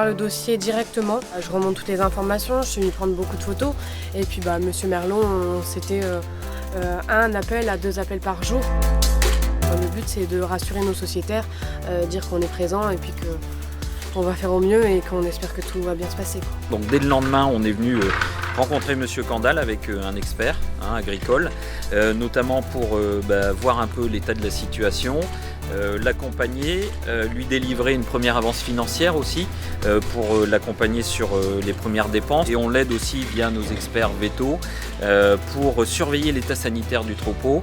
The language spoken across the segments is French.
le dossier directement. Je remonte toutes les informations, je suis venue prendre beaucoup de photos. Et puis Monsieur Merlon, c'était un appel à 2 appels par jour. Le but c'est de rassurer nos sociétaires, dire qu'on est présent et puis qu'on va faire au mieux et qu'on espère que tout va bien se passer. Donc dès le lendemain, on est venu rencontrer Monsieur Candal avec un expert agricole, notamment pour voir un peu l'état de la situation, l'accompagner, lui délivrer une première avance financière aussi pour l'accompagner sur les premières dépenses. Et on l'aide aussi via nos experts vétos pour surveiller l'état sanitaire du troupeau.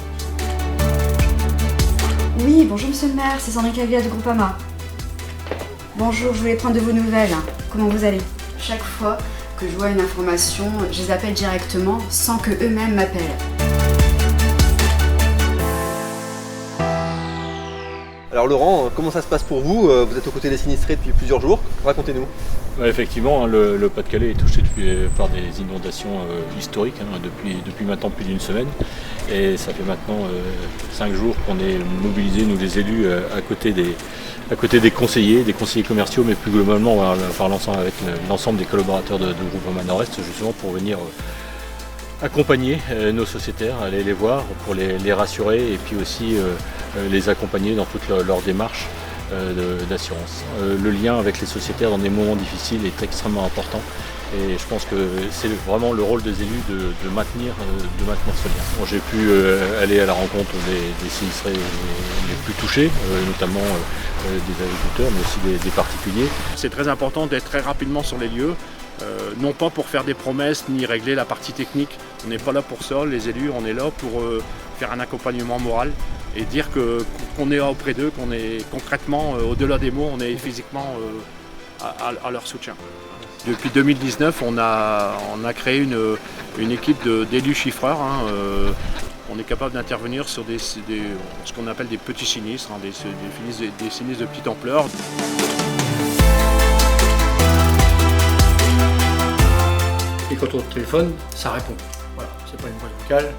Oui, bonjour Monsieur le maire, c'est Sandrine Cavia du Groupama. Bonjour, je voulais prendre de vos nouvelles. Comment vous allez? Chaque fois que je vois une information, je les appelle directement sans que eux-mêmes m'appellent. Alors Laurent, comment ça se passe pour vous? Vous êtes aux côtés des sinistrés depuis plusieurs jours. Racontez-nous. Effectivement, le Pas-de-Calais est touché par des inondations historiques depuis maintenant plus d'une semaine. Et ça fait maintenant 5 jours qu'on est mobilisés, nous les élus, à côté des conseillers commerciaux, mais plus globalement on va faire l'ensemble avec l'ensemble des collaborateurs de Groupama Nord-Est, justement pour venir accompagner nos sociétaires, aller les voir pour les rassurer et puis aussi les accompagner dans toute leur démarche d'assurance. Le lien avec les sociétaires dans des moments difficiles est extrêmement important et je pense que c'est vraiment le rôle des élus de maintenir ce lien. Bon, j'ai pu aller à la rencontre des sinistrés les plus touchés, notamment des agriculteurs mais aussi des particuliers. C'est très important d'être très rapidement sur les lieux. Non pas pour faire des promesses ni régler la partie technique, on n'est pas là pour ça, les élus, on est là pour faire un accompagnement moral et dire qu'on est là auprès d'eux, qu'on est concrètement, au-delà des mots, on est physiquement à leur soutien. Depuis 2019, on a créé une équipe d'élus chiffreurs. On est capable d'intervenir sur ce qu'on appelle des petits sinistres, des sinistres de petite ampleur. Et quand on téléphone, ça répond. Voilà, c'est pas une boîte vocale.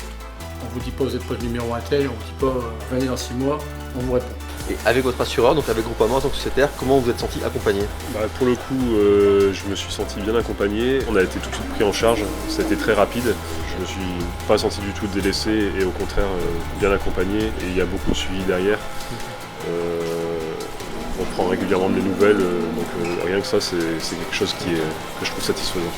On vous dit pas vous êtes pas le numéro intel, on vous dit pas venez dans 6 mois, on vous répond. Et avec votre assureur, donc avec Groupama en tant que sociétaire, comment vous êtes senti accompagné? Pour le coup, je me suis senti bien accompagné. On a été tout de suite pris en charge, c'était très rapide. Je me suis pas senti du tout délaissé et au contraire bien accompagné. Et il y a beaucoup de suivi derrière. On prend régulièrement des nouvelles, donc rien que ça, c'est quelque chose que je trouve satisfaisant.